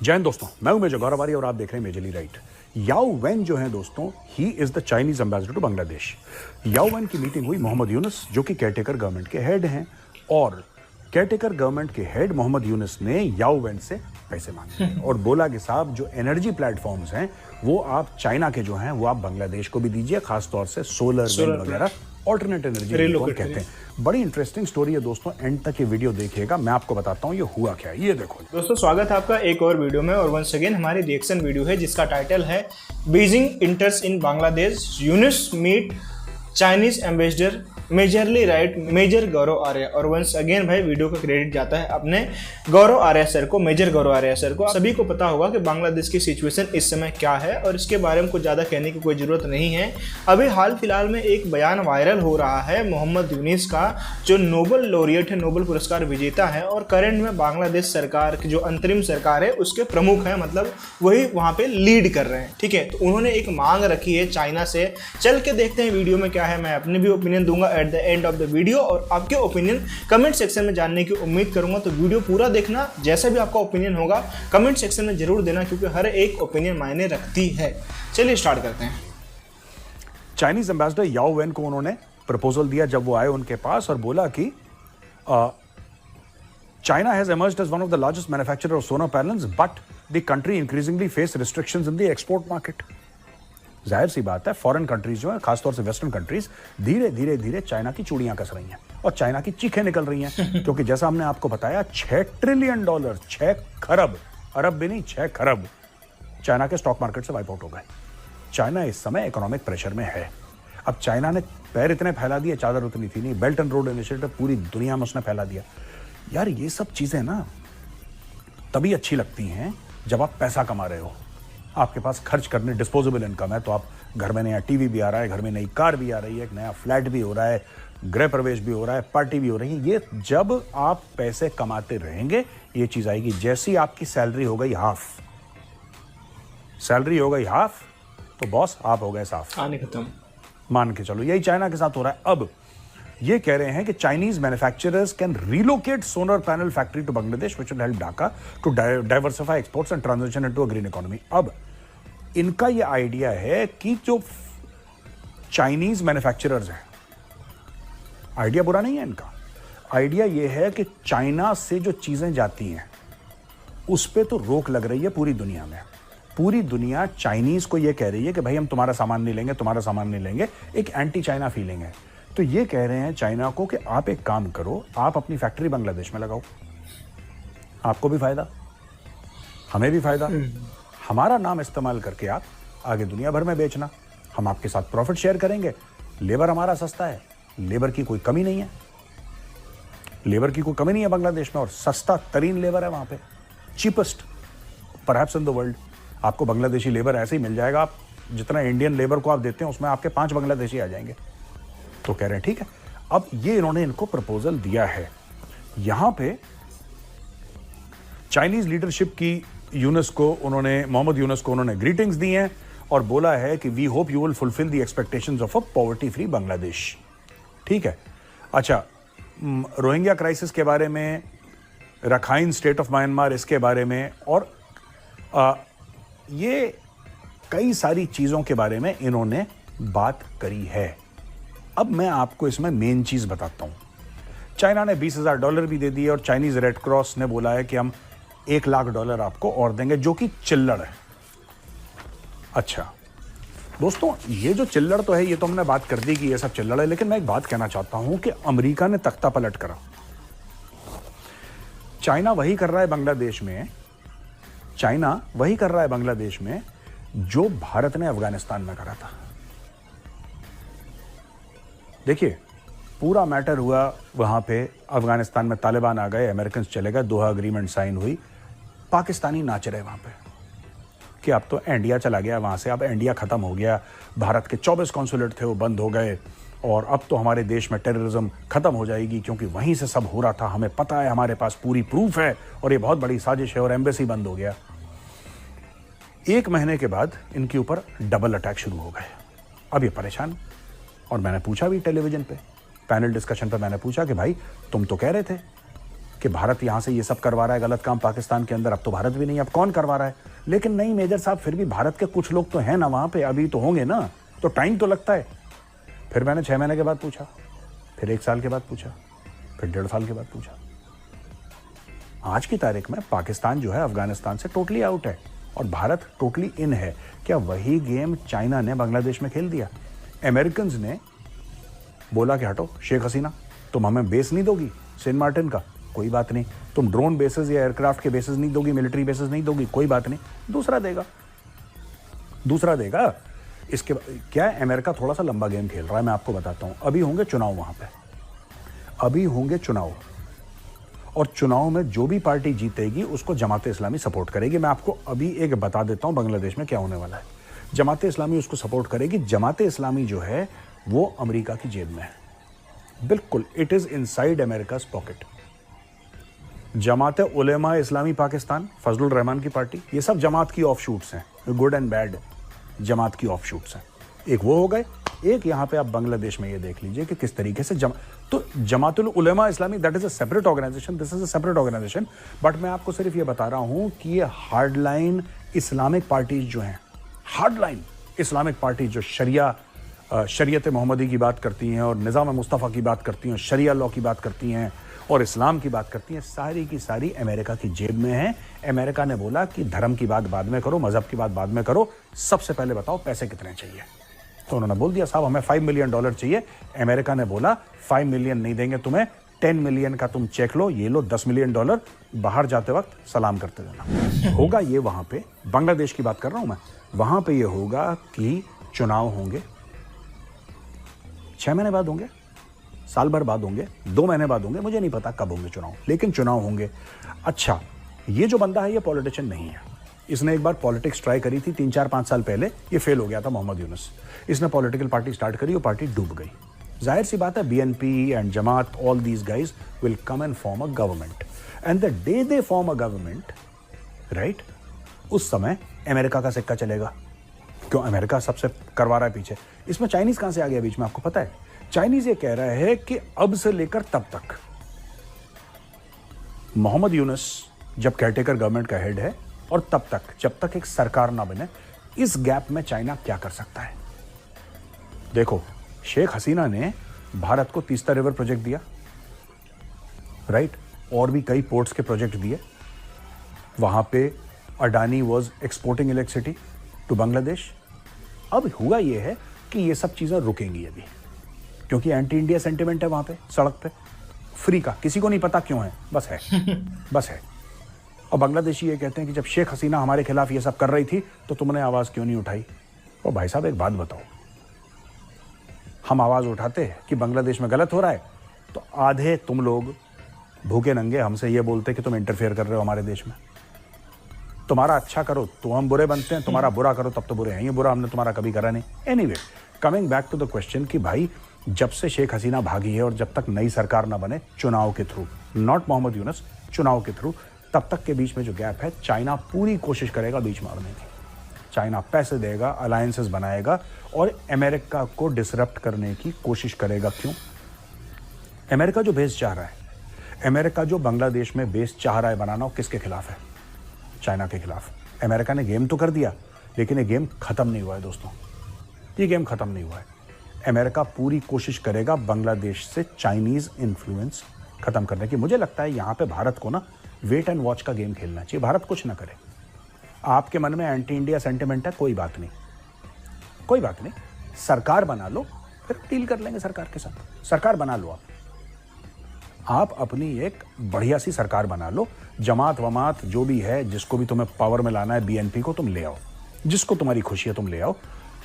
जय हिंद दोस्तों, मैं हूं मेजर गौरव आर्य और आप देख रहे हैं मेजरली राइट। याओ वेन जो है दोस्तों, he is the Chinese ambassador to Bangladesh. Yao Wen की मीटिंग हुई मोहम्मद यूनुस जो कि केयरटेकर गवर्नमेंट के हेड हैं, और केयरटेकर गवर्नमेंट के हेड मोहम्मद यूनुस ने याओ वेन से पैसे मांगे और बोला कि साहब जो एनर्जी प्लेटफॉर्म्स हैं वो आप चाइना के जो हैं वो आप बांग्लादेश को भी दीजिए, खासतौर से सोलर विंड वगैरह ऑल्टरनेट एनर्जी को कहते हैं। बड़ी इंटरेस्टिंग स्टोरी है दोस्तों, एंड तक ये वीडियो देखिएगा, मैं आपको बताता हूँ ये हुआ क्या है। ये देखो दोस्तों, स्वागत है आपका एक और वीडियो में। और वंस अगेन हमारी रिएक्शन वीडियो है जिसका टाइटल है Beijing enters in Bangladesh, Yunus meet Chinese ambassador majorly right major Gaurav Arya. और वंस अगेन भाई वीडियो का क्रेडिट जाता है अपने गौरव आर्य सर को, मेजर गौरव आर्य सर को। सभी को पता होगा कि बांग्लादेश की सिचुएशन इस समय क्या है और इसके बारे में कुछ ज़्यादा कहने की कोई ज़रूरत नहीं है। अभी हाल फिलहाल में एक बयान वायरल हो रहा है मोहम्मद यूनुस का, जो नोबल लॉरिएट है, नोबल पुरस्कार विजेता है और करंट में बांग्लादेश सरकार की जो अंतरिम सरकार है उसके प्रमुख हैं, मतलब वही वहाँ पे लीड कर रहे हैं। ठीक है, तो उन्होंने एक मांग रखी है चाइना से। चल के देखते हैं वीडियो में क्या है। मैं अपनी भी ओपिनियन दूंगा at the end of the video और आपके ओपिनियन कमेंट सेक्शन में जानने की उम्मीद करूंगा। तो वीडियो पूरा देखना, जैसा भी आपका ओपिनियन होगा कमेंट सेक्शन में जरूर देना, क्योंकि हर एक ओपिनियन मायने रखती है। चलिए स्टार्ट करते हैं। चाइनीज एम्बेसडर याओ वेन को उन्होंने प्रपोजल दिया जब वो आए उनके पास और बोला कि China has emerged as one of the largest manufacturer of solar panels, but the country increasingly face restrictions in the export market. जाहिर सी बात है, फॉरेन कंट्रीज जो है, खासतौर से वेस्टर्न कंट्रीज, धीरे धीरे धीरे चाइना की चूड़ियां कस रही हैं और चाइना की चीखें निकल रही हैं, क्योंकि जैसा हमने आपको बताया 6 ट्रिलियन डॉलर, 6 खरब, अरब भी नहीं 6 खरब चाइना के स्टॉक मार्केट से वाइप आउट हो गए। चाइना इस समय इकोनॉमिक प्रेशर में है। अब चाइना ने पैर इतने फैला दिए, चादर उतनी थी नहीं। बेल्ट एंड रोड इनिशिएटिव पूरी दुनिया में उसने फैला दिया। यार ये सब चीजें ना तभी अच्छी लगती हैं जब आप पैसा कमा रहे हो, आपके पास खर्च करने डिस्पोजेबल इनकम है, तो आप घर में नया टीवी भी आ रहा है, घर में नई कार भी आ रही है, एक नया फ्लैट भी हो रहा है, गृह प्रवेश भी हो रहा है, पार्टी भी हो रही है। ये जब आप पैसे कमाते रहेंगे ये चीज आएगी। जैसी आपकी सैलरी हो गई हाफ, सैलरी हो गई हाफ, तो बॉस आप हो गए साफ, आने खत्म। मान के चलो यही चाइना के साथ हो रहा है। अब ये कह रहे हैं कि Chinese manufacturers can relocate solar panel factory to Bangladesh which will help Dhaka to diversify exports and transition into a green economy. अब इनका ये आइडिया है कि जो चाइनीज मैन्युफैक्चरर्स हैं, आइडिया बुरा नहीं है इनका, आइडिया ये है कि चाइना से जो चीजें जाती हैं उस पे तो रोक लग रही है पूरी दुनिया में। पूरी दुनिया चाइनीज को ये कह रही है कि भाई हम तुम्हारा सामान नहीं लेंगे, तुम्हारा सामान नहीं लेंगे। एक एंटी चाइना फीलिंग है। तो ये कह रहे हैं चाइना को कि आप एक काम करो, आप अपनी फैक्ट्री बांग्लादेश में लगाओ, आपको भी फायदा, हमें भी फायदा, हमारा नाम इस्तेमाल करके आप आगे दुनिया भर में बेचना, हम आपके साथ प्रॉफिट शेयर करेंगे। लेबर हमारा सस्ता है, लेबर की कोई कमी नहीं है, लेबर की कोई कमी नहीं है बांग्लादेश में, और सस्ता तरीन लेबर है वहां पे, cheapest perhaps in the world. आपको बांग्लादेशी लेबर ऐसे ही मिल जाएगा, आप जितना इंडियन लेबर को आप देते हैं उसमें आपके 5 बांग्लादेशी आ जाएंगे। तो कह रहे हैं ठीक है। अब ये इन्होंने इनको प्रपोजल दिया है। यहां पे चाइनीज लीडरशिप की यूनुस को उन्होंने, मोहम्मद यूनुस को उन्होंने ग्रीटिंग्स दी हैं और बोला है कि we hope you will fulfil the expectations of a poverty free Bangladesh. ठीक है। अच्छा, रोहिंग्या क्राइसिस के बारे में, रखाइन स्टेट ऑफ म्यांमार इसके बारे में, और ये कई सारी चीजों के बारे में इन्होंने बात करी है। अब मैं आपको इसमें मेन चीज बताता हूं। चाइना ने $20,000 भी दे दिए और चाइनीज रेड क्रॉस ने बोला है कि हम $1 लाख आपको और देंगे, जो कि चिल्लड़ है। अच्छा दोस्तों, ये जो चिल्लड़ तो है ये तो हमने बात कर दी कि ये सब चिल्लड़ है, लेकिन मैं एक बात कहना चाहता हूं कि अमेरिका ने तख्ता पलट करा। चाइना वही कर रहा है बांग्लादेश में, चाइना वही कर रहा है बांग्लादेश में जो भारत ने अफगानिस्तान में करा था। देखिए, पूरा मैटर हुआ वहां पे, अफगानिस्तान में तालिबान आ गए, अमेरिकन चले गए, दोहा एग्रीमेंट साइन हुई, पाकिस्तानी नाच रहे वहां पे कि अब तो इंडिया चला गया वहां से, अब इंडिया खत्म हो गया, भारत के 24 कॉन्सुलेट थे वो बंद हो गए और अब तो हमारे देश में टेररिज्म खत्म हो जाएगी, क्योंकि वहीं से सब हो रहा था, हमें पता है, हमारे पास पूरी प्रूफ है और ये बहुत बड़ी साजिश है, और एम्बेसी बंद हो गया। 1 महीने के बाद इनके ऊपर डबल अटैक शुरू हो गए। अब ये परेशान, और मैंने पूछा भी टेलीविजन पे, पैनल डिस्कशन पे मैंने पूछा कि भाई तुम तो कह रहे थे कि भारत यहां से ये सब करवा रहा है गलत काम पाकिस्तान के अंदर, अब तो भारत भी नहीं, अब कौन करवा रहा है। लेकिन नहीं मेजर साहब, फिर भी भारत के कुछ लोग तो हैं ना वहां पे, अभी तो होंगे ना, तो टाइम तो लगता है। फिर मैंने 6 महीने के बाद पूछा, फिर 1 साल के बाद पूछा, फिर 1.5 साल के बाद पूछा। आज की तारीख में पाकिस्तान जो है अफगानिस्तान से टोटली आउट है और भारत टोटली इन है। क्या वही गेम चाइना ने बांग्लादेश में खेल दिया? अमेरिकन ने बोला कि हटो शेख हसीना, तुम हमें बेस नहीं दोगी सेंट मार्टिन का, कोई बात नहीं। तुम ड्रोन बेसेस या एयरक्राफ्ट के बेसेस नहीं दोगी, मिलिट्री बेसेस नहीं दोगी, कोई बात नहीं, दूसरा देगा। इसके क्या है, अमेरिका थोड़ा सा लंबा गेम खेल रहा है, मैं आपको बताता हूं। अभी होंगे चुनाव वहां पे, अभी होंगे चुनाव, और चुनाव में जो भी पार्टी जीतेगी उसको जमात इस्लामी सपोर्ट करेगी। मैं आपको अभी एक बता देता हूं बांग्लादेश में क्या होने वाला है। जमात इस्लामी उसको सपोर्ट करेगी। जमात इस्लामी जो है वो अमेरिका की जेब में है, बिल्कुल, it is inside America's pocket. Jamaat Ulema Islami Pakistan, Fazlur Rahman की पार्टी, ये सब जमात की ऑफशूट्स हैं, गुड एंड बैड जमात की ऑफशूट्स हैं। एक वो हो गए, एक यहाँ पे आप बांग्लादेश में ये देख लीजिए कि किस तरीके से तो Jamaatul Ulema Islami, that is a separate organisation, this is a separate organisation. But मैं आपको सिर्फ ये बता रहा हूं कि ये हार्डलाइन इस्लामिक पार्टीज जो हैं, हार्डलाइन इस्लामिक पार्टी जो शरीयत मोहम्मदी की बात करती हैं और निज़ाम मुस्तफ़ा की बात करती हैं, शरिया लॉ की बात करती हैं और इस्लाम की बात करती हैं, सारी की सारी अमेरिका की जेब में है। अमेरिका ने बोला कि धर्म की बात बाद में करो, मजहब की बात बाद में करो, सबसे पहले बताओ पैसे कितने चाहिए। तो उन्होंने बोल दिया साहब हमें $5 मिलियन चाहिए। अमेरिका ने बोला 5 मिलियन नहीं देंगे तुम्हें, 10 मिलियन का तुम चेक लो, ये लो $10 मिलियन, बाहर जाते वक्त सलाम करते देना। होगा ये वहां पे, बांग्लादेश की बात कर रहा हूं मैं, वहां पे ये होगा कि चुनाव होंगे, 6 महीने बाद होंगे, साल भर बाद होंगे, 2 महीने बाद होंगे, मुझे नहीं पता कब होंगे चुनाव, लेकिन चुनाव होंगे। अच्छा, ये जो बंदा है ये पॉलिटिशियन नहीं है, इसने एक बार पॉलिटिक्स ट्राई करी थी 3-4-5 साल पहले, ये फेल हो गया था, मोहम्मद यूनुस। इसने पॉलिटिकल पार्टी स्टार्ट करी और पार्टी डूब गई। जाहिर सी बात है BNP and Jamaat, all these guys will come and form a government, and the day they form a government, right, उस समय अमेरिका का सिक्का चलेगा। क्यों? अमेरिका सबसे करवा रहा है पीछे। इसमें चाइनीज कहां से आ गया बीच में, आपको पता है? चाइनीज ये कह रहा है कि अब से लेकर तब तक मोहम्मद यूनुस जब केयरटेकर गवर्नमेंट का हेड है और तब तक जब तक एक सरकार ना बने, इस गैप में चाइना क्या कर सकता है। देखो, शेख हसीना ने भारत को तीस्ता रिवर प्रोजेक्ट दिया, राइट, और भी कई पोर्ट्स के प्रोजेक्ट दिए। वहां पे Adani was exporting electricity to Bangladesh. अब हुआ यह है कि ये सब चीजें रुकेंगी अभी, क्योंकि एंटी इंडिया सेंटिमेंट है वहां पे, सड़क पे फ्री का, किसी को नहीं पता क्यों है, बस है बस है। और बांग्लादेशी ये कहते हैं कि जब शेख हसीना हमारे खिलाफ ये सब कर रही थी तो तुमने आवाज क्यों नहीं उठाई। और भाई साहब एक बात बताओ, हम आवाज उठाते हैं कि बांग्लादेश में गलत हो रहा है, तो आधे तुम लोग भूखे नंगे हमसे ये बोलते कि तुम इंटरफेयर कर रहे हो हमारे देश में। तुम्हारा अच्छा करो तो हम बुरे बनते हैं, तुम्हारा बुरा करो तब तो बुरे हैं। ये बुरा हमने तुम्हारा कभी करा नहीं। Anyway, coming back to the question कि भाई जब से शेख हसीना भागी है और जब तक नई सरकार ना बने, चुनाव के थ्रू, नॉट मोहम्मद यूनुस, चुनाव के थ्रू, तब तक के बीच में जो गैप है, चाइना पूरी कोशिश करेगा बीच मारने की। चाइना पैसे देगा, अलायंसेस बनाएगा और अमेरिका को डिसरप्ट करने की कोशिश करेगा। क्यों? अमेरिका जो बेस चाह रहा है, अमेरिका जो बांग्लादेश में बेस चाह रहा है बनाना, वो किसके खिलाफ है? चाइना के खिलाफ। अमेरिका ने गेम तो कर दिया, लेकिन ये गेम खत्म नहीं हुआ है दोस्तों, ये गेम खत्म नहीं हुआ है। अमेरिका पूरी कोशिश करेगा बांग्लादेश से चाइनीज इन्फ्लुएंस खत्म करने की। मुझे लगता है यहां पे भारत को ना वेट एंड वॉच का गेम खेलना चाहिए। भारत कुछ ना करे, आपके मन में एंटी इंडिया सेंटिमेंट है, कोई बात नहीं, कोई बात नहीं, सरकार बना लो, फिर डील कर लेंगे सरकार के साथ। सरकार बना लो, आप अपनी एक बढ़िया सी सरकार बना लो। जमात वमात जो भी है, जिसको भी तुम्हें पावर में लाना है, बीएनपी को तुम ले आओ, जिसको तुम्हारी खुशी है तुम ले आओ।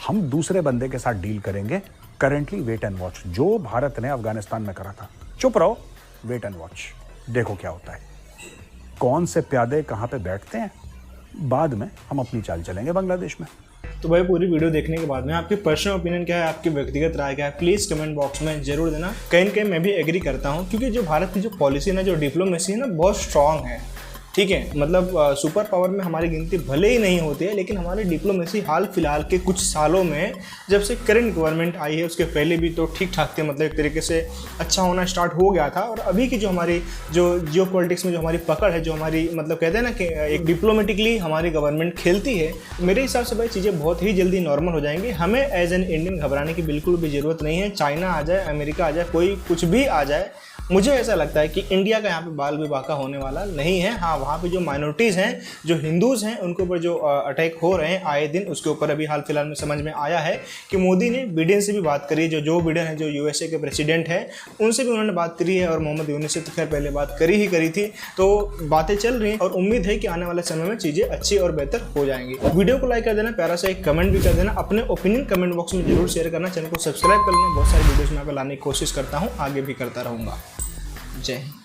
हम दूसरे बंदे के साथ डील करेंगे। करेंटली वेट एंड वॉच, जो भारत ने अफगानिस्तान में करा था, चुप रहो, वेट एंड वॉच, देखो क्या होता है, कौन से प्यादे कहां पे बैठते हैं। बाद में हम अपनी चाल चलेंगे बांग्लादेश में। तो भाई पूरी वीडियो देखने के बाद में आपकी पर्सनल ओपिनियन क्या है, आपकी व्यक्तिगत राय क्या है, प्लीज़ कमेंट बॉक्स में जरूर देना। कहीं ना कहीं मैं भी एग्री करता हूँ, क्योंकि जो भारत की जो पॉलिसी है ना, जो डिप्लोमेसी है ना, बहुत स्ट्रांग है। ठीक है, मतलब सुपर पावर में हमारी गिनती भले ही नहीं होती है, लेकिन हमारी डिप्लोमेसी हाल फिलहाल के कुछ सालों में, जब से करंट गवर्नमेंट आई है, उसके पहले भी तो ठीक ठाक थे, मतलब एक तरीके से अच्छा होना स्टार्ट हो गया था। और अभी की जो हमारी जो जियोपॉलिटिक्स में जो हमारी पकड़ है, जो हमारी मतलब कहते हैं ना कि एक डिप्लोमेटिकली हमारी गवर्नमेंट खेलती है, मेरे हिसाब से भाई चीज़ें बहुत ही जल्दी नॉर्मल हो जाएंगी। हमें एज एन इंडियन घबराने की बिल्कुल भी ज़रूरत नहीं है। चाइना आ जाए, अमेरिका आ जाए, कोई कुछ भी आ जाए, मुझे ऐसा लगता है कि इंडिया का यहाँ पे बाल विवाह का होने वाला नहीं है। हाँ, वहाँ पे जो माइनॉरिटीज़ हैं, जो हिंदूज़ हैं, उनके ऊपर जो अटैक हो रहे हैं आए दिन, उसके ऊपर अभी हाल फिलहाल में समझ में आया है कि मोदी ने बिडेन से भी बात करी है, जो बिडेन है, जो यूएसए के प्रेसिडेंट है, उनसे भी उन्होंने बात करी है, और मोहम्मद यूनुस से तो खैर पहले बात करी थी। तो बातें चल रही हैं और उम्मीद है कि आने वाले समय में चीज़ें अच्छी और बेहतर हो जाएंगी। वीडियो को लाइक कर देना, प्यारा सा एक कमेंट भी कर देना, अपने ओपिनियन कमेंट बॉक्स में जरूर शेयर करना, चैनल को सब्सक्राइब कर लेना। बहुत सारी वीडियोज़ में लाने की कोशिश करता हूँ, आगे भी करता रहूँगा। जय हिंद।